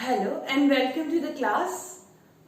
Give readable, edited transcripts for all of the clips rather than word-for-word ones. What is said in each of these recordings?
Hello and welcome to the class.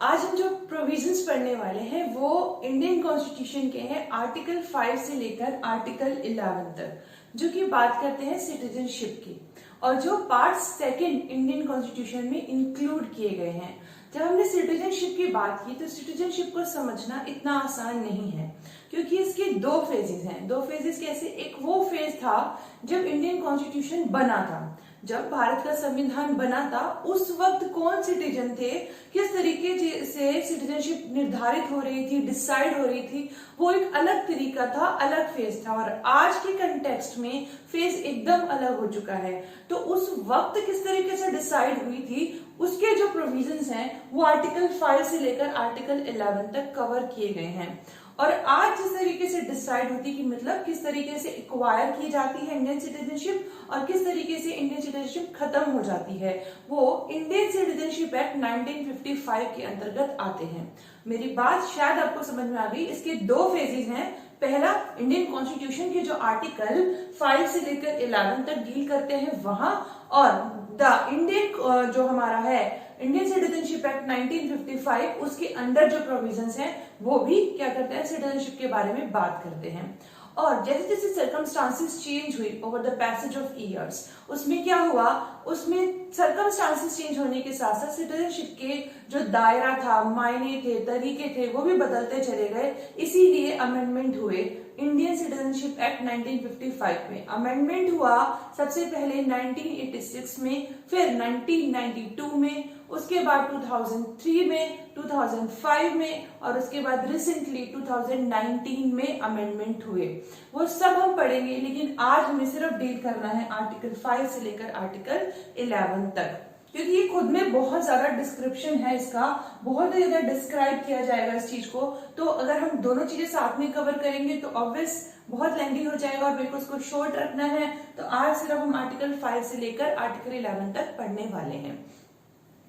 आज हम जो प्रोविजंस पढ़ने वाले हैं वो इंडियन कॉन्स्टिट्यूशन के हैं आर्टिकल 5 से लेकर आर्टिकल 11 तक, जो कि बात करते हैं सिटीजनशिप की और जो पार्ट सेकंड इंडियन कॉन्स्टिट्यूशन में इंक्लूड किए गए हैं। जब हमने सिटीजनशिप की बात की तो सिटीजनशिप को समझना इतना आसान नहीं है, क्योंकि इसके दो फेजेस हैं। दो फेजेस कैसे? एक वो फेज था जब इंडियन कॉन्स्टिट्यूशन बना था, जब भारत का संविधान बना था, उस वक्त कौन सिटीजन थे, किस तरीके से सिटीजनशिप निर्धारित हो रही थी, डिसाइड हो रही थी, वो एक अलग तरीका था, अलग फेज था। और आज के कंटेक्स्ट में फेज एकदम अलग हो चुका है। तो उस वक्त किस तरीके से डिसाइड हुई थी, उसके जो प्रोविजंस हैं वो आर्टिकल 5 से लेकर आर्टिकल 11 तक कवर किए गए हैं। और आज जिस तरीके से डिसाइड होती है कि मतलब किस तरीके से एक्वायर की जाती है इंडियन सिटीजनशिप और किस तरीके से इंडियन सिटीजनशिप खत्म हो जाती है, वो इंडियन सिटीजनशिप एक्ट 1955 के अंतर्गत आते हैं। मेरी बात शायद आपको समझ में आ गई। इसके दो फेजेस हैं। पहला, इंडियन कॉन्स्टिट्यूशन के जो आर्टिकल 5 से लेकर 11 तक डील करते हैं वहां, और द इंडियन जो हमारा है इंडियन सिटीजनशिप एक्ट 1955, उसके अंदर जो प्रोविजंस हैं वो भी क्या करते हैं, सिटीजनशिप के बारे में बात करते हैं। और जैसे जैसे सर्कमस्टांसेस चेंज हुई over the passage of years, उसमें क्या हुआ, उसमें सर्कमस्टांसेस चेंज होने के साथ साथ सिटीजनशिप के जो दायरा था, मायने थे, तरीके थे, वो भी बदलते चले गए। इसीलिए अमेंडमेंट हुए इंडियन सिटीजनशिप एक्ट 1955 में। अमेंडमेंट हुआ सबसे पहले 1986 में, फिर 1992 में, उसके बाद 2003 में, 2005 में, और उसके बाद रिसेंटली 2019 में अमेंडमेंट हुए। वो सब हम पढ़ेंगे, लेकिन आज हमें सिर्फ डील करना है आर्टिकल 5 से लेकर आर्टिकल 11 तक, क्योंकि ये खुद में बहुत ज्यादा डिस्क्रिप्शन है इसका, बहुत ही ज्यादा डिस्क्राइब किया जाएगा इस चीज को। तो अगर हम दोनों चीजें साथ में कवर करेंगे तो ऑब्वियस बहुत लेंदी हो जाएगा, और मेरे को उसको शॉर्ट रखना है। तो आज सिर्फ हम आर्टिकल 5 से लेकर आर्टिकल 11 तक पढ़ने वाले हैं।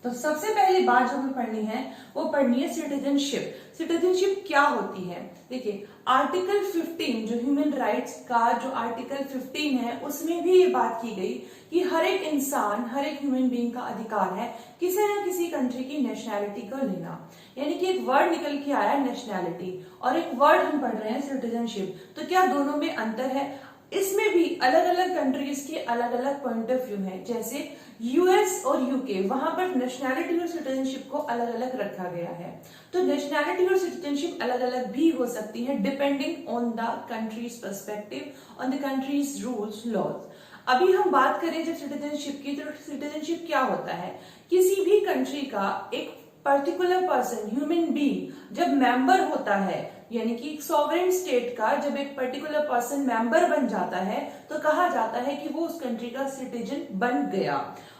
तो सबसे पहली बात जो हमें पढ़नी है वो पढ़नी है सिटीजनशिप। सिटीजनशिप क्या होती है? देखिए, आर्टिकल 15 जो ह्यूमन राइट्स का जो आर्टिकल 15 है, उसमें भी ये बात की गई कि हर एक इंसान, हर एक ह्यूमन बीइंग का अधिकार है किसी न किसी कंट्री की नेशनैलिटी को लेना। यानी कि एक वर्ड निकल के आया नेशनैलिटी, और एक वर्ड हम पढ़ रहे हैं सिटीजनशिप। तो क्या दोनों में अंतर है? इसमें भी अलग अलग कंट्रीज के अलग अलग पॉइंट ऑफ व्यू है। जैसे यूएस और यूके, वहां पर नेशनैलिटी और सिटीजनशिप को अलग अलग रखा गया है। तो नेशनैलिटी और सिटीजनशिप अलग अलग भी हो सकती है depending on the country's perspective, on the country's rules, laws. अभी हम बात करें जब सिटीजनशिप की, तो सिटीजनशिप क्या होता है? किसी भी कंट्री का एक पर्टिकुलर पर्सन, ह्यूमन बीइंग जब मेंबर होता है, यानी कि एक सॉवरेन स्टेट का जब एक पर्टिकुलर पर्सन मेंबर बन जाता है, तो कहा जाता है कि वो उस कंट्री का सिटीजन बन गया।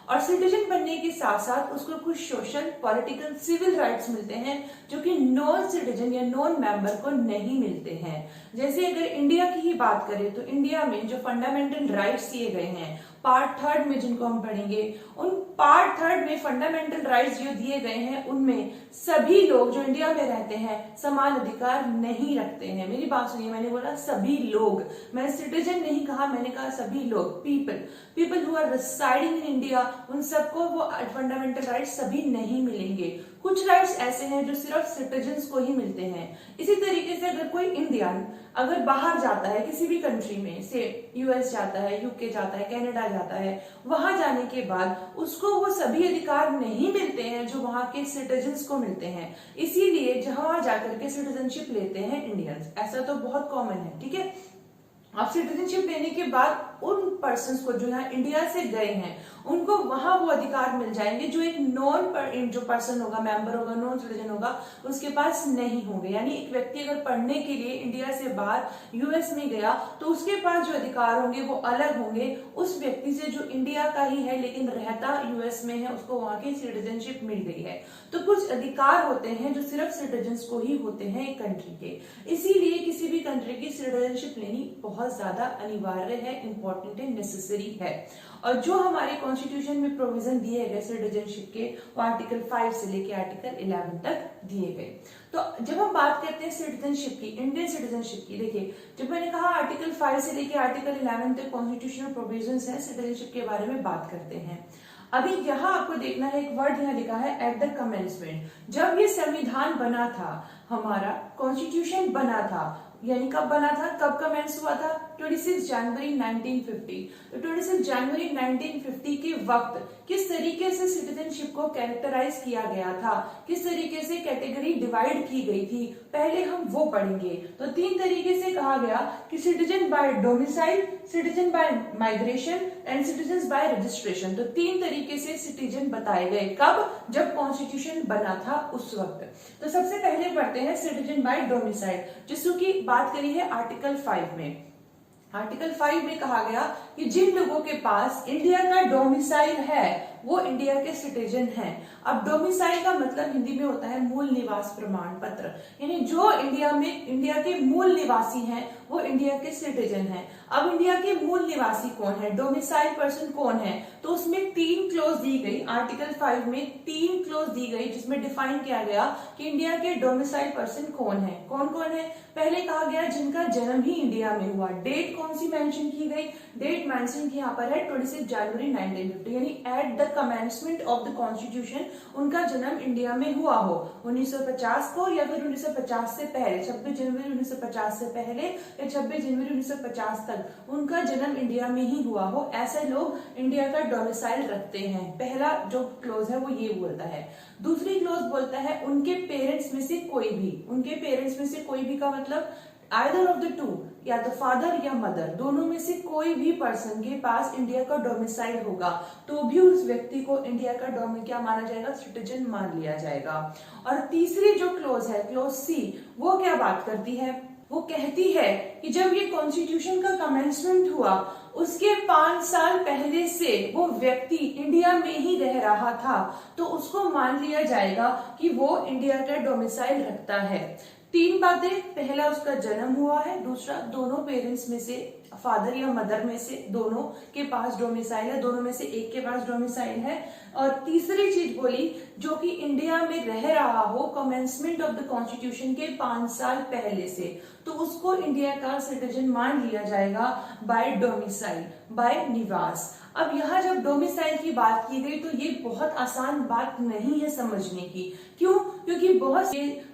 और सिटीजन बनने के साथ साथ उसको कुछ सोशल, पॉलिटिकल, सिविल राइट्स मिलते हैं, जो कि नॉन सिटीजन या नॉन मेंबर को नहीं मिलते हैं। जैसे अगर इंडिया की ही बात करें तो इंडिया में जो फंडामेंटल राइट्स दिए गए हैं, पार्ट 3 में जिनको हम पढ़ेंगे, उन पार्ट 3 में फंडामेंटल राइट्स जो दिए गए हैं, उनमें सभी लोग जो इंडिया में रहते हैं समान अधिकार नहीं रखते हैं। मेरी बात सुनिए, मैंने बोला सभी लोग, मैंने सिटीजन नहीं कहा, मैंने कहा सभी लोग। People who are residing in India, उन सबको वो फंडामेंटल राइट्स सभी नहीं मिलेंगे। कुछ राइट्स ऐसे हैं जो सिर्फ सिटीजन्स को ही मिलते हैं। इसी तरीके से अगर कोई इंडियन अगर बाहर जाता है किसी भी कंट्री में, से यूएस जाता है, यूके जाता है, कनाडा जाता है, वहां जाने के बाद उसको वो सभी अधिकार नहीं मिलते हैं जो वहां के सिटीजन्स को मिलते हैं। इसीलिए जहां जाकर के सिटीजनशिप लेते हैं इंडियंस, ऐसा तो बहुत कॉमन है, ठीक है। अब सिटीजनशिप लेने के बाद उन पर्सन्स को जो यहाँ इंडिया से गए हैं, उनको वहां वो अधिकार मिल जाएंगे जो एक जो पर्सन होगा, मेंबर होगा, नॉन सिटीजन होगा, उसके पास नहीं होंगे। यानी एक व्यक्ति अगर पढ़ने के लिए इंडिया से बाहर यूएस में गया तो उसके पास जो अधिकार होंगे वो अलग होंगे उस व्यक्ति से जो इंडिया का ही है लेकिन रहता यूएस में है, उसको वहां की सिटीजनशिप मिल गई है। तो कुछ अधिकार होते हैं जो सिर्फ सिटीजन्स को ही होते हैं एक कंट्री के। इसीलिए किसी भी कंट्री की सिटीजनशिप लेनी बहुत ज्यादा अनिवार्य है, इंपॉर्टेंट है, नेसेसरी है। और जो हमारे कॉन्स्टिट्यूशन में प्रोविजन दिए गए सिटीजनशिप के, वो आर्टिकल 5 से लेके आर्टिकल 11 तक दिए गए। तो जब हम बात करते हैं सिटीजनशिप की, इंडियन सिटीजनशिप की, देखिए जब मैंने कहा आर्टिकल 5 से लेके आर्टिकल 11 तक कॉन्स्टिट्यूशनल प्रोविजंस हैं, सिटीजनशिप के बारे में बात करते हैं। अभी यहाँ आपको देखना है, एक वर्ड यहाँ लिखा है एट द कमेंसमेंट। जब ये संविधान बना था, हमारा कॉन्स्टिट्यूशन बना था, यानी कब बना था, कब कमेंस हुआ था, 26 जनवरी 1950। तो 26 जनवरी 1950 के वक्त किस तरीके से सिटीजनशिप को कैरेक्टराइज किया गया था, किस तरीके से कैटेगरी डिवाइड की गई थी, पहले हम वो पढ़ेंगे। तो 3 तरीके से कहा गया कि citizen bye domicile, citizen bye migration and citizen bye registration. तो 3 तरीके से सिटीजन बताए गए, कब, जब कॉन्स्टिट्यूशन बना था उस वक्त। तो सबसे पहले पढ़ते हैं सिटीजन बाय डोमिसाइल, जिसकी बात करी है आर्टिकल 5 में। आर्टिकल 5 में कहा गया कि जिन लोगों के पास इंडिया का डोमिसाइल है वो इंडिया के सिटीजन हैं। अब डोमिसाइल का मतलब हिंदी में होता है मूल निवास प्रमाण पत्र, यानी जो इंडिया के मूल निवासी हैं वो इंडिया के सिटीजन हैं। अब इंडिया के मूल निवासी कौन है, डोमिसाइल पर्सन कौन है, तो उसमें 3 क्लोज दी गई। आर्टिकल 5 में 3 क्लोज दी गई जिसमें डिफाइन किया गया कि इंडिया के डोमिसाइल पर्सन कौन है। कौन कौन है, पहले कहा गया जिनका जन्म ही इंडिया में हुआ। डेट कौन सी मेंशन की गई, डेट मेंशन यहाँ पर है 26 जनवरी 1950, यानी eight the commencement of the constitution उनका जन्म इंडिया में हुआ हो, 1950 को या फिर 1950 से पहले, 26 जनवरी 1950 से पहले या 26 जनवरी 1950 तक उनका जन्म इंडिया में ही हुआ हो, ऐसे लोग इंडिया का डोमिसाइल रखते हैं। पहला जो क्लोज है वो ये बोलता है। दूसरी क्लोज बोलता है उनके पेरेंट्स में से कोई भी, उनके पेरेंट्स में से कोई भी का मतलब आइदर ऑफ द टू, या तो फादर या मदर, दोनों में से कोई भी पर्सन के पास इंडिया का डोमिसाइल होगा तो भी उस व्यक्ति को इंडिया का क्या माना जाएगा, सिटीजन मान लिया जाएगा। और तीसरी जो क्लोज है, क्लोज सी, वो क्या बात करती है, वो कहती है कि जब ये कॉन्स्टिट्यूशन का कमेंसमेंट हुआ उसके 5 साल पहले से वो व्यक्ति इंडिया में ही रह रहा था तो उसको मान लिया जाएगा कि वो इंडिया का डोमिसाइल रखता है। 3 बातें, पहला उसका जन्म हुआ है, दूसरा दोनों पेरेंट्स में से, फादर या मदर में से दोनों के पास डोमिसाइल है, दोनों में से एक के पास डोमिसाइल है, और तीसरी चीज बोली जो कि इंडिया में रह रहा हो कमेंसमेंट ऑफ द कॉन्स्टिट्यूशन के 5 साल पहले से, तो उसको इंडिया का सिटीजन मान लिया जाएगा बाय डोमिसाइल, बाय निवास। अब यहाँ जब डोमिसाइल की बात की गई तो ये बहुत आसान बात नहीं है समझने की। क्यों? क्योंकि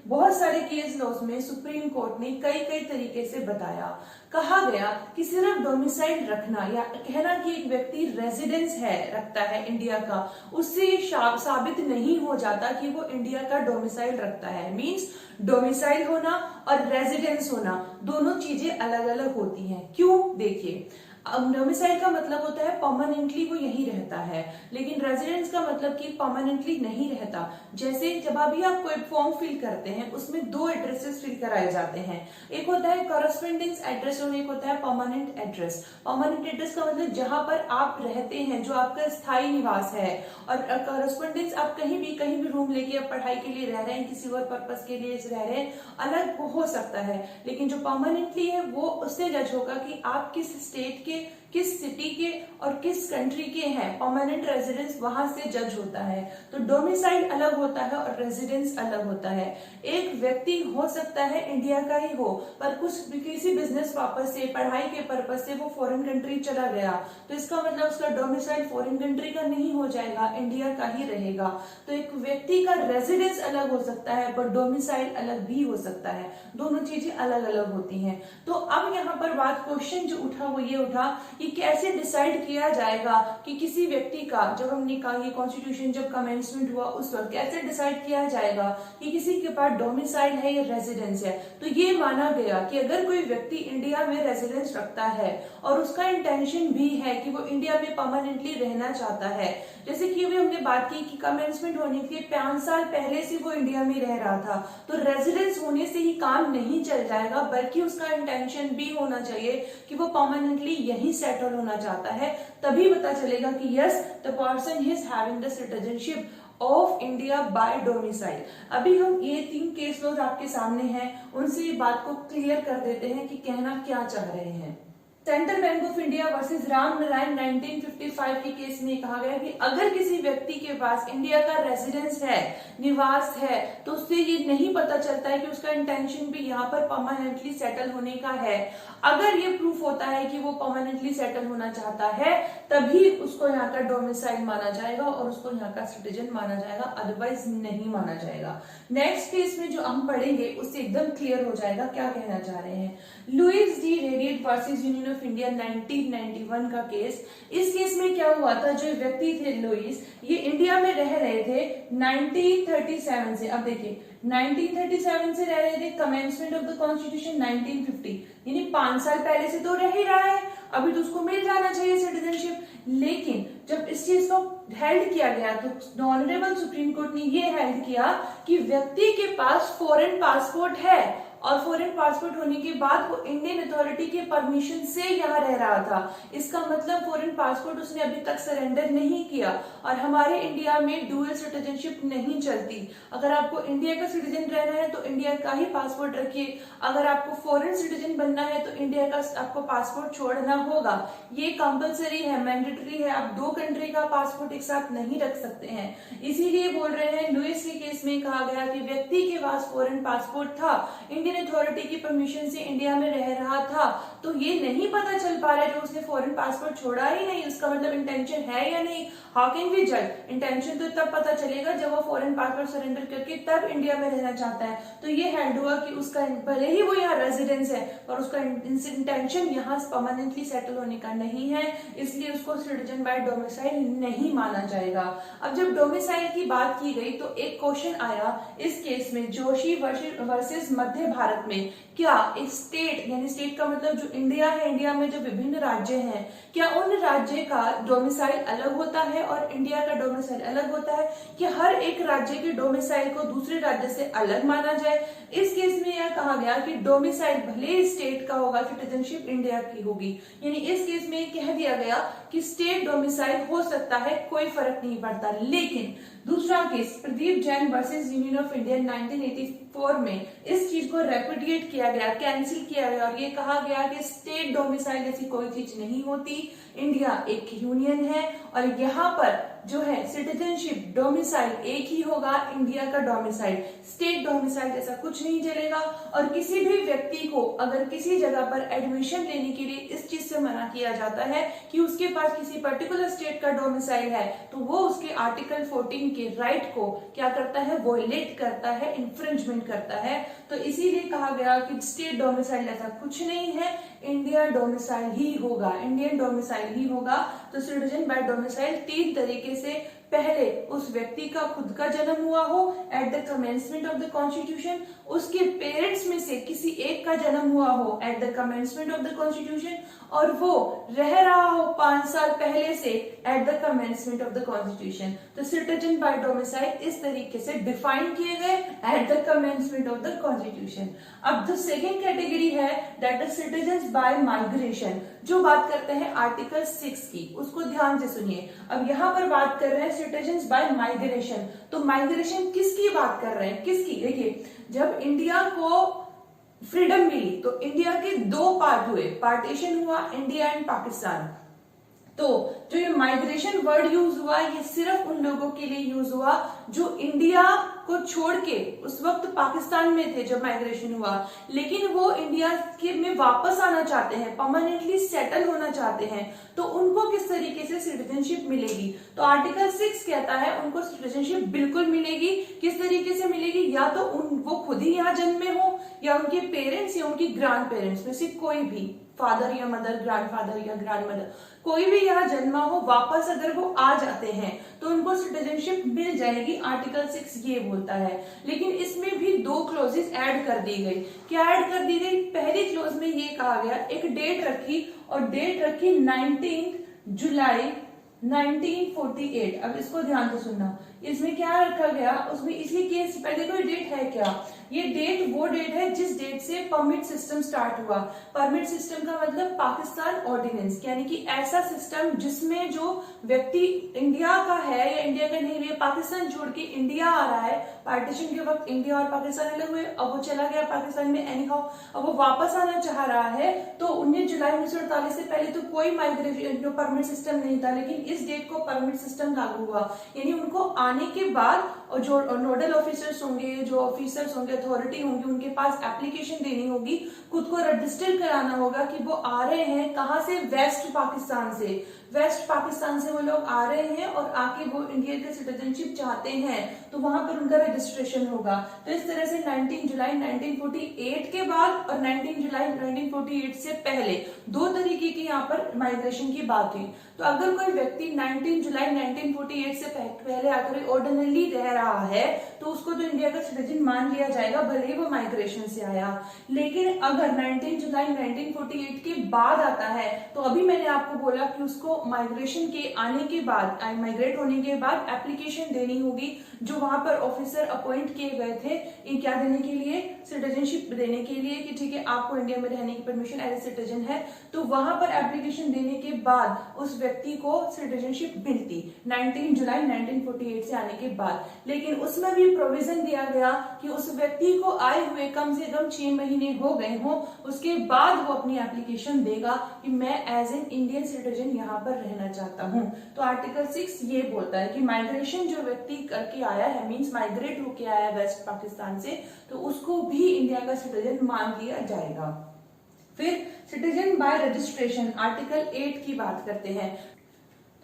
बहुत सारे केस लॉज में सुप्रीम कोर्ट ने कई तरीके से बताया। कहा गया कि सिर्फ डोमिसाइल रखना या कहना कि एक व्यक्ति रेजिडेंस रखता है इंडिया का, उससे ये साबित नहीं हो जाता कि वो इंडिया का डोमिसाइल रखता है। मींस डोमिसाइल होना और रेजिडेंस होना दोनों चीजें अलग अलग होती हैं। क्यों? देखिए, अब डोमिसाइल का मतलब होता है परमानेंटली वो यही रहता है, लेकिन रेजिडेंस का मतलब कि परमानेंटली नहीं रहता। जैसे जब अभी आप कोई फॉर्म फिल करते हैं उसमें 2 एड्रेसेस फिल कराए जाते हैं, एक होता है कॉरेस्पॉन्डेंस एड्रेस और एक होता है परमानेंट एड्रेस। परमानेंट एड्रेस का मतलब जहां पर आप रहते हैं, जो आपका स्थायी निवास है, और कॉरेस्पॉन्डेंस आप कहीं भी रूम लेके आप पढ़ाई के लिए रह रहे हैं, किसी और पर्पस के लिए रह रहे हैं, अलग हो सकता है। लेकिन जो परमानेंटली है वो उससे जज होगा कि आप किस स्टेट के, किस सिटी के और किस कंट्री के हैं। परमानेंट रेजिडेंस वहां से जज होता है। तो डोमिसाइल अलग होता है और रेजिडेंस अलग होता है। एक व्यक्ति हो सकता है इंडिया का ही हो पर किसी बिजनेस पर्पस से, पढ़ाई के पर्पस से वो फॉरेन कंट्री चला गया, तो इसका मतलब उसका डोमिसाइल फॉरेन कंट्री का नहीं हो जाएगा, इंडिया का ही रहेगा। तो एक व्यक्ति का रेजिडेंस अलग हो सकता है पर डोमिसाइल अलग भी हो सकता है, दोनों चीजें अलग अलग होती हैं। तो अब यहाँ पर बात, क्वेश्चन जो उठा वो ये उठा कि कैसे डिसाइड किया जाएगा कि किसी व्यक्ति का, जब हमने कहा ये कॉन्स्टिट्यूशन जब कमेंसमेंट हुआ उस वक्त कैसे डिसाइड किया जाएगा कि किसी के पास डोमिसाइल है या रेजिडेंस है। तो ये माना गया कि अगर कोई व्यक्ति इंडिया में रेजिडेंस रखता है और उसका इंटेंशन भी है कि वो इंडिया में परमानेंटली रहना चाहता है, जैसे कि अभी हमने बात की कि कमेंसमेंट होने के 5 साल पहले से वो इंडिया में रह रहा था, तो रेजिडेंस होने से ही काम नहीं चल जाएगा, बल्कि उसका इंटेंशन भी होना चाहिए कि वो परमानेंटली यही सेटल होना चाहता है। तभी पता चलेगा कि yes the person is having the citizenship of India by domicile. अभी हम ये 3 केस लॉज आपके सामने हैं, उनसे ये बात को क्लियर कर देते हैं कि कहना क्या चाह रहे हैं। Central bank of India versus Ram Narayan 1955 के केस में कहा गया कि अगर किसी व्यक्ति के पास इंडिया का रेजिडेंस है, निवास है, तो उससे ये नहीं पता चलता है कि उसका इंटेंशन भी यहाँ पर परमानेंटली सेटल होने का है। अगर ये प्रूफ होता है कि वो परमानेंटली सेटल होना चाहता है, तभी उसको यहाँ का डोमिसाइल माना जाएगा और उसको यहाँ का सिटीजन माना जाएगा, अदरवाइज नहीं माना जाएगा। नेक्स्ट केस में जो हम पढ़ेंगे उससे एकदम क्लियर हो जाएगा क्या कहना चाह रहे हैं। Louis De Raedt versus Union of India 1991 का केस। इस केस में क्या हुआ था, जो व्यक्ति थे लुइस, ये इंडिया में रह रहे थे 1937 से। अब देखिए 1937 से रह रहे थे, कमेंसमेंट ऑफ द कॉन्स्टिट्यूशन 1950, यानी 5 साल पहले से तो रह ही रहा है, अभी तो उसको मिल जाना चाहिए सिटीजनशिप। लेकिन जब इस चीज को हेल्ड किया गया तो ऑनरेबल सुप्रीम कोर्ट ने ये हेल्ड किया कि व्यक्ति के पास फॉरेन पासपोर्ट है और फॉरेन पासपोर्ट होने के बाद वो इंडियन अथॉरिटी के परमिशन से यहाँ रह रहा था। इसका मतलब फॉरेन पासपोर्ट उसने अभी तक सरेंडर नहीं किया। और हमारे इंडिया में डुअल सिटीजनशिप नहीं चलती। अगर आपको इंडिया का सिटीजन रहना है तो इंडिया का ही पासपोर्ट रखिए, अगर आपको फॉरेन सिटीजन बनना है तो इंडिया का आपको पासपोर्ट छोड़ना होगा। ये कंपलसरी है, मैंडेटरी है। आप 2 कंट्री का पासपोर्ट एक साथ नहीं रख सकते हैं। इसीलिए बोल रहे हैं लुइस के केस में कहा गया कि व्यक्ति के पास फॉरेन पासपोर्ट था, इंडियन अथॉरिटी की परमिशन से इंडिया में रह रहा था, तो ये नहीं पता चल पा रहा है जो उसने फॉरेन पासपोर्ट छोड़ा ही नहीं, उसका मतलब इंटेंशन है या नहीं। हाउ कैन वी जज? इंटेंशन तो तब पता चलेगा जब वो फॉरेन पासपोर्ट सरेंडर करके तब इंडिया में रहना चाहता है। तो ये हेल्ड हुआ कि उसका भले ही वो यहाँ रेजिडेंस है और उसका इंटेंशन यहाँ परमानेंटली सेटल होने का नहीं है, इसलिए उसको सिटीजन बाय डोमिसाइल नहीं माना जाएगा। अब जब डोमिसाइल की बात की गई तो एक क्वेश्चन आया इस केस में, जोशी वर्सेस मध्य भारत में। क्या एक स्टेट, यानी स्टेट का मतलब जो इंडिया है, इंडिया में जो विभिन्न राज्य हैं, क्या उन राज्य का डोमिसाइल अलग होता है और इंडिया का डोमिसाइल अलग होता है? कि हर एक राज्य के डोमिसाइल को दूसरे राज्य से अलग माना जाए? इस केस में यह कहा गया कि डोमिसाइल भले स्टेट का होगा, सिटीजनशिप इंडिया की होगी। यानी इस केस में कह दिया गया कि स्टेट डोमिसाइल हो सकता है, कोई फर्क नहीं पड़ता। लेकिन दूसरा case Pradeep Jain versus Union of India 1984 में इस चीज को रेपुडिएट किया गया, कैंसिल किया गया और ये कहा गया कि स्टेट डोमिसाइल ऐसी कोई चीज नहीं होती। इंडिया एक यूनियन है और यहाँ पर जो है सिटीजनशिप डोमिसाइल एक ही होगा, इंडिया का डोमिसाइल। स्टेट डोमिसाइल जैसा कुछ नहीं चलेगा। और किसी भी व्यक्ति को अगर किसी जगह पर एडमिशन लेने के लिए इस चीज से मना किया जाता है कि उसके पास किसी पर्टिकुलर स्टेट का डोमिसाइल है, तो वो उसके आर्टिकल 14 के राइट को क्या करता है, वोलेट करता है, इंफ्रिंजमेंट करता है। तो इसीलिए कहा गया कि स्टेट डोमिसाइल ऐसा कुछ नहीं है, इंडिया डोमिसाइल ही होगा, इंडियन डोमिसाइल ही होगा। तो सिटीजन बाय डोमिसाइल 3 तरीके से, पहले उस व्यक्ति का खुद का जन्म हुआ हो eight the commencement of the constitution, उसके पेरेंट्स में से किसी एक का जन्म हुआ हो eight the commencement of the constitution, और वो रह रहा हो 5 साल पहले से eight the commencement of the constitution. तो सिटीजन बाय डोमिसाइल इस तरीके से डिफाइन किए गए eight the commencement of the constitution. अब जो सेकेंड कैटेगरी है that is citizen bye migration, जो बात करते हैं आर्टिकल 6 की, उसको ध्यान से सुनिए। अब यहाँ पर बात कर रहे हैं सिटीजन बाय माइग्रेशन। तो माइग्रेशन किसकी बात कर रहे हैं, किसकी? देखिए, जब इंडिया को फ्रीडम मिली तो इंडिया के 2 पार्ट हुए, पार्टीशन हुआ इंडिया एंड पाकिस्तान। तो जो ये माइग्रेशन वर्ड यूज हुआ, ये सिर्फ उन लोगों के लिए यूज हुआ जो इंडिया को छोड़ के उस वक्त पाकिस्तान में थे जब माइग्रेशन हुआ, लेकिन वो इंडिया के में वापस आना चाहते हैं, परमानेंटली सेटल होना चाहते हैं। तो उनको किस तरीके से सिटीजनशिप मिलेगी? तो आर्टिकल 6 कहता है उनको सिटीजनशिप बिल्कुल मिलेगी। किस तरीके से मिलेगी? या तो वो खुद ही यहाँ जन्मे हो, या उनके पेरेंट्स या उनकी ग्रैंड पेरेंट्स में से कोई भी, फादर या मदर, ग्रैंडफादर या ग्रैंड मदर, कोई भी यहाँ जन्मा हो, वापस अगर वो आ जाते हैं तो उनको सिटीजनशिप मिल जाएगी। आर्टिकल 6 ये बोलता है। लेकिन इसमें भी 2 क्लोजेस ऐड कर दी गई। क्या ऐड कर दी गई? पहली क्लोज में ये कहा गया, एक डेट रखी और डेट रखी 19 जुलाई 1948। अब इसको ध्यान से सुनना, इसमें क्या रखा गया, उसमें इसी केस पहले कोई डेट है क्या? ये डेट वो डेट है जिस डेट से परमिट सिस्टम स्टार्ट हुआ। परमिट सिस्टम का मतलब पाकिस्तान ऑर्डिनेंस, यानी कि ऐसा सिस्टम जिसमें जो व्यक्ति इंडिया का है या इंडिया का नहीं, वे पाकिस्तान छोड़ के इंडिया आ रहा है, पार्टीशन के वक्त इंडिया और पाकिस्तान अलग हुए, अब वो चला गया पाकिस्तान में एनी हाउ, अब वो वापस आना चाह रहा है, तो 19 जुलाई 1948 से पहले तो कोई माइग्रेशन जो परमिट सिस्टम नहीं था, लेकिन इस डेट को परमिट सिस्टम लागू हुआ, यानी उनको आने के बाद और जो नोडल ऑफिसर्स होंगे, जो ऑफिसर्स होंगे, अथॉरिटी होंगी, उनके पास एप्लीकेशन देनी होगी, खुद को रजिस्टर कराना होगा कि वो आ रहे हैं कहाँ से, वेस्ट पाकिस्तान से, वेस्ट पाकिस्तान से वो लोग आ रहे हैं और आके वो इंडिया का सिटीजनशिप चाहते हैं, तो वहां पर उनका रजिस्ट्रेशन होगा। तो इस तरह से 19 जुलाई 1948 के बाद और 19 जुलाई 1948 से पहले दो तरीके की यहाँ पर माइग्रेशन की बात हुई। तो अगर कोई व्यक्ति 19 जुलाई 1948 से पहले आकर ऑर्डिनरी रह रहा है तो उसको तो इंडिया का सिटीजन मान लिया जाएगा, भले ही वो माइग्रेशन से आया। लेकिन अगर 19 जुलाई 1948 के बाद आता है तो अभी मैंने आपको बोला कि उसको माइग्रेशन के आने के बाद, माइग्रेट होने के बाद एप्लीकेशन देनी होगी, जो वहां पर ऑफिसर अपॉइंट किए गए थे इन क्या देने के लिए, सिटीजनशिप देने के लिए कि ठीक है आपको इंडिया में रहने की परमिशन एज ए सिटीजन है। तो वहां पर एप्लीकेशन देने के बाद उस व्यक्ति को सिटीजनशिप मिलती 19 जुलाई 1948 से आने के बाद। लेकिन उसमें भी प्रोविजन दिया गया कि उस व्यक्ति को आए हुए कम से कम 6 महीने हो गए हों, उसके बाद वो अपनी एप्लीकेशन देगा कि मैं एज एन इंडियन सिटीजन यहाँ पर रहना चाहता हूँ। तो आर्टिकल 6 ये बोलता है कि माइग्रेशन जो व्यक्ति करके आया है, मींस माइग्रेट होके आया है वेस्ट पाकिस्तान से, तो उसको भी इंडिया का सिटीजन मान लिया जाएगा। फिर सिटीजन बाय रजिस्ट्रेशन आर्टिकल 8 की बात करते हैं।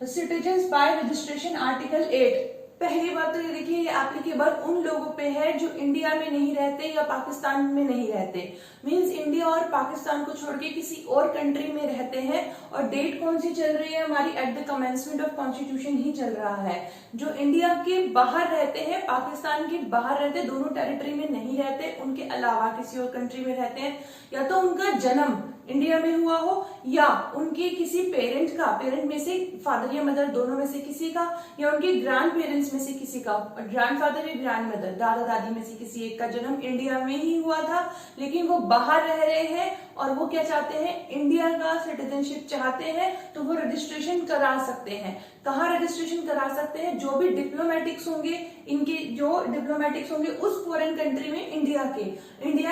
तो सिटीजन बाय रजिस्ट्रेशन आर्टिकल 8, पहली बात तो ये देखिए ये एप्लीकेबल उन लोगों पे है जो इंडिया में नहीं रहते या पाकिस्तान में नहीं रहते, मींस इंडिया और पाकिस्तान को छोड़ के किसी और कंट्री में रहते हैं। और डेट कौन सी चल रही है हमारी, at the commencement of constitution ही चल रहा है। जो इंडिया के बाहर रहते हैं, पाकिस्तान के बाहर रहते, दोनों टेरिटरी में नहीं रहते, उनके अलावा किसी और कंट्री में रहते हैं, या तो उनका जन्म इंडिया में हुआ हो या उनके किसी पेरेंट में से, फादर या मदर दोनों में से किसी का, या उनके ग्रैंड पेरेंट्स में से किसी का, ग्रैंड फादर या ग्रैंड मदर, दादा दादी में से किसी एक का जन्म इंडिया में ही हुआ था, लेकिन वो बाहर रह रहे हैं और वो क्या चाहते हैं, इंडिया का सिटीजनशिप चाहते हैं, तो वो रजिस्ट्रेशन करा सकते हैं। कहाँ रजिस्ट्रेशन करा सकते हैं, जो भी डिप्लोमेटिक्स होंगे, इनके जो डिप्लोमेटिक्स होंगे उस फॉरेन कंट्री में इंडिया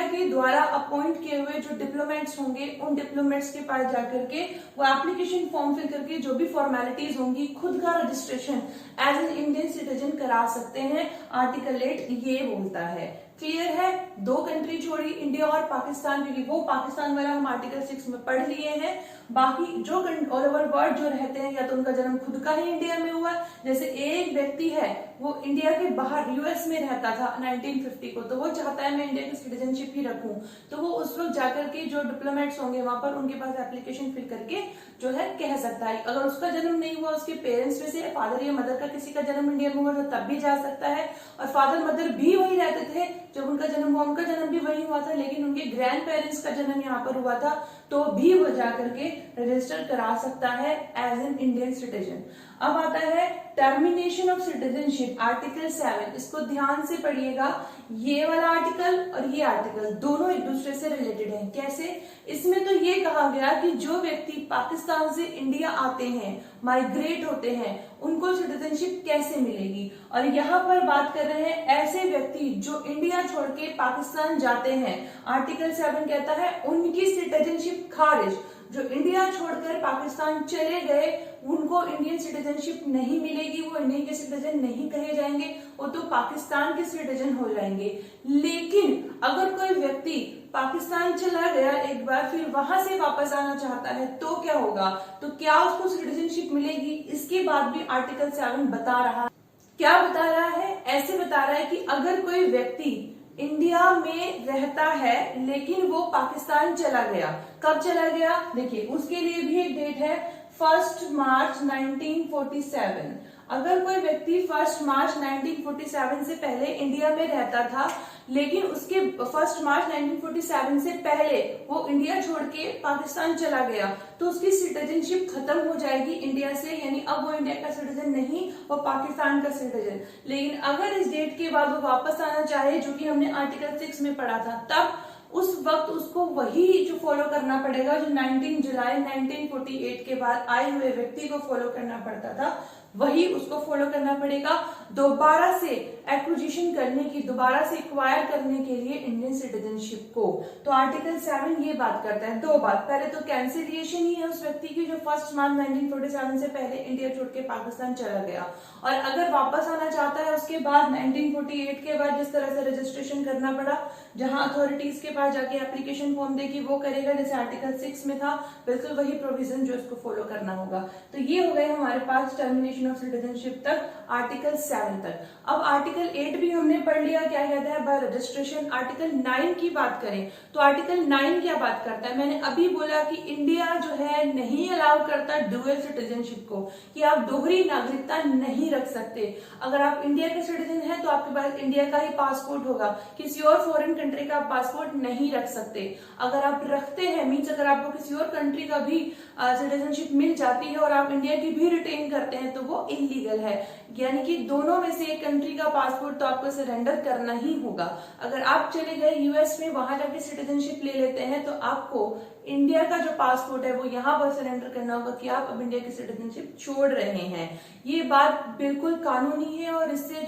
के द्वारा अपॉइंट किए हुए जो डिप्लोमेट्स होंगे, उन डिप्लोमेट्स के पास जाकर के वो एप्लीकेशन फॉर्म फिल करके जो भी फॉर्मेलिटीज होंगी, खुद का registration as an Indian citizen करा सकते हैं। आर्टिकल 8 ये बोलता है। क्लियर है, दो कंट्री छोड़ी, इंडिया और पाकिस्तान, क्योंकि वो पाकिस्तान वाला हम आर्टिकल 6 में पढ़ लिए हैं। बाकी जो ऑल ओवर वर्ल्ड जो रहते हैं, या तो उनका जन्म खुद का ही इंडिया में हुआ, जैसे एक व्यक्ति है वो इंडिया के बाहर यूएस में रहता था 1950 को, तो वो चाहता है मैं इंडिया की सिटीजनशिप ही रखूं, तो वो उस वक्त जाकर के जो डिप्लोमेट्स होंगे वहां पर उनके पास एप्लीकेशन फिल करके जो है कह सकता है। अगर उसका जन्म नहीं हुआ, उसके पेरेंट्स में से फादर या मदर का किसी का जन्म इंडिया में हुआ तो तब भी जा सकता है। और फादर मदर भी वही रहते थे जब उनका जन्म हुआ, उनका जन्म भी वही हुआ था, लेकिन उनके ग्रैंड पेरेंट्स का जन्म यहाँ पर हुआ था, तो भी वो जाकर के रजिस्टर करा सकता है एज एन इंडियन सिटीजन। अब आता है टर्मिनेशन ऑफ सिटीजनशिप आर्टिकल 7, इसको ध्यान से पढ़िएगा। ये वाला आर्टिकल और ये आर्टिकल दोनों एक दूसरे से रिलेटेड हैं। कैसे? इसमें तो ये कहा गया कि जो व्यक्ति पाकिस्तान से इंडिया आते हैं, माइग्रेट होते हैं, उनको सिटीजनशिप कैसे मिलेगी। और यहाँ पर बात कर रहे हैं ऐसे व्यक्ति जो इंडिया छोड़ के पाकिस्तान जाते हैं। आर्टिकल 7 कहता है उनकी सिटीजनशिप खारिज, जो इंडिया छोड़कर पाकिस्तान चले गए उनको इंडियन सिटीजनशिप नहीं मिलेगी, वो इंडियन के सिटीजन नहीं कहे जाएंगे, वो तो पाकिस्तान के सिटीजन हो जाएंगे। लेकिन अगर कोई व्यक्ति पाकिस्तान चला गया एक बार, फिर वहां से वापस आना चाहता है तो क्या होगा, तो क्या उसको सिटीजनशिप मिलेगी, इसकी बात भी आर्टिकल 7 बता रहा है। क्या बता रहा है? ऐसे बता रहा है कि अगर कोई व्यक्ति इंडिया में रहता है लेकिन वो पाकिस्तान चला गया, कब चला गया देखिए, उसके लिए भी एक डेट है 1 मार्च 1947। अगर कोई व्यक्ति 1 मार्च 1947 से पहले इंडिया में रहता था, लेकिन उसके 1 मार्च 1947 से पहले वो इंडिया छोड़ के पाकिस्तान चला गया, तो उसकी सिटीजनशिप खत्म हो जाएगी इंडिया से, यानी अब वो इंडिया का सिटीजन नहीं, वो पाकिस्तान का सिटीजन। लेकिन अगर इस डेट के बाद वो वापस आना चाहे, जो कि हमने आर्टिकल 6 में पढ़ा था, तब उस वक्त उसको वही जो फॉलो करना पड़ेगा जो 19 जुलाई 1948 के बाद आए हुए व्यक्ति को फॉलो करना पड़ता था, वही उसको फॉलो करना पड़ेगा दोबारा से एक्विजिशन करने की, दोबारा से एक्वायर करने के लिए इंडियन सिटीजनशिप को। तो आर्टिकल 7 ये बात करता है। दो बात, पहले तो कैंसिलिएशन ही है उस व्यक्ति की जो 1 मार्च 1947 से पहले इंडिया छोड़ के पाकिस्तान चला गया, और अगर वापस आना चाहता है उसके बाद 1948 के बाद जिस तरह से रजिस्ट्रेशन करना पड़ा, जहां अथॉरिटीज के पास जाके एप्लीकेशन फॉर्म देगी वो करेगा, जैसे आर्टिकल 6 में था, बिल्कुल वही प्रोविजन जो इसको फॉलो करना होगा। तो ये हो गए हमारे पास टर्मिनेशन ऑफ सिटीजनशिप तक, आर्टिकल 7 तक। अब आर्टिकल 8 भी हमने पढ़ लिया, क्या कहता है बाय रजिस्ट्रेशन। आर्टिकल 9 की बात करें तो आर्टिकल 9 क्या बात करता है, मैंने अभी बोला कि इंडिया जो है नहीं अलाउ करता डुअल सिटीजनशिप को, कि आप दोहरी नागरिकता नहीं रख सकते। अगर आप इंडिया के सिटीजन हैं तो आपके पास इंडिया का ही पासपोर्ट होगा, किसी और फॉरेन कंट्री का पासपोर्ट नहीं रख सकते। अगर आप रखते हैं, मीन्स अगर आपको किसी और कंट्री का भी सिटीजनशिप मिल जाती है और आप इंडिया की भी रिटेन करते हैं तो वो इलीगल है, यानी कि दोनों में से एक कंट्री का पासपोर्ट तो आपको सरेंडर करना ही होगा। अगर आप चले गए यूएस में, वहां जाके सिटीजनशिप ले लेते हैं तो आपको इंडिया का जो पासपोर्ट है वो यहाँ पर सरेंडर करना होगा कि आप अब इंडिया की सिटीजनशिप छोड़ रहे हैं। ये बात बिल्कुल कानूनी है, और इससे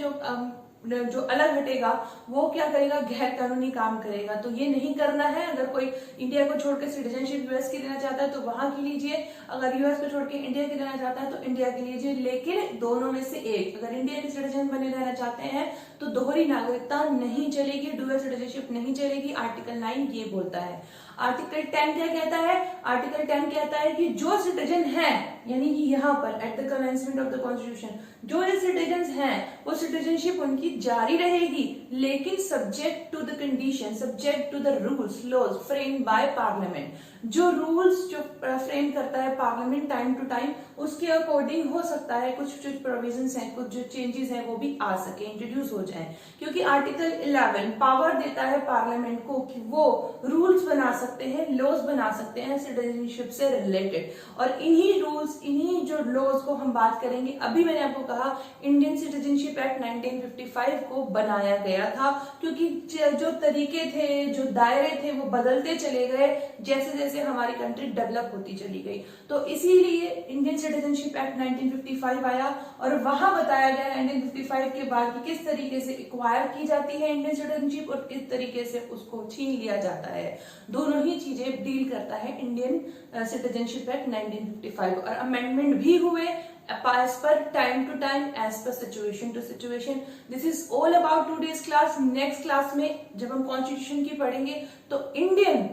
जो अलग हटेगा वो क्या करेगा, गैर कानूनी काम करेगा। तो ये नहीं करना है। अगर कोई इंडिया को छोड़ के सिटीजनशिप यूएस की लेना चाहता है तो वहां की लीजिए, अगर यूएस को छोड़ के इंडिया की लेना चाहता है तो इंडिया की लीजिए, लेकिन दोनों में से एक। अगर इंडिया के सिटीजन बने रहना चाहते हैं तो दोहरी नागरिकता नहीं चलेगी, डुअल सिटीजनशिप नहीं चलेगी। आर्टिकल 9 ये बोलता है। आर्टिकल 10 क्या कहता है, आर्टिकल 10 कहता है कि जो सिटीजन है, यानी कि यहाँ पर at the commencement of the constitution जो सिटीजन हैं वो सिटीजनशिप उनकी जारी रहेगी, लेकिन subject to the condition, subject to the rules laws frame by parliament. जो रूल्स जो फ्रेम करता है पार्लियामेंट टाइम टू टाइम, उसके अकॉर्डिंग हो सकता है कुछ जो प्रोविजंस हैं, कुछ जो चेंजेस हैं वो भी आ सके, इंट्रोड्यूस हो जाए। क्योंकि आर्टिकल 11 पावर देता है पार्लियामेंट को कि वो रूल्स बना सकते हैं, लॉज बना सकते हैं सिटीजनशिप से रिलेटेड। और इन्हीं रूल्स, इन्हीं जो लॉज को हम बात करेंगे। अभी मैंने आपको कहा इंडियन सिटीजनशिप एक्ट 1955 को बनाया गया था, क्योंकि जो तरीके थे, जो दायरे थे वो बदलते चले गए जैसे जैसे हमारी कंट्री डेवलप होती चली गई। तो इसीलिए इंडियन सिटीजनशिप एक्ट 1955 आया, और वहां बताया गया 1955 के बाद कि किस तरीके से एक्वायर की जाती है इंडियन सिटीजनशिप और किस तरीके से उसको छीन लिया जाता है। दोनों ही चीजें डील करता है इंडियन सिटीजनशिप एक्ट 1955। और अमेंडमेंट भी हुए as per time to time, as per situation to situation. This is all about today's class. Next class में जब हम कॉन्स्टिट्यूशन की पढ़ेंगे तो इंडियन,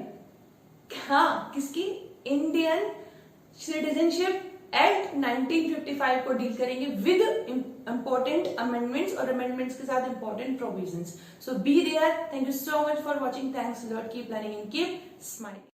हाँ किसकी, इंडियन सिटीजनशिप एक्ट 1955 को डील करेंगे विद इंपॉर्टेंट अमेंडमेंट्स, और अमेंडमेंट्स के साथ important provisions. So be there. Thank you so much for watching. Thanks lot. Keep learning and keep smiling.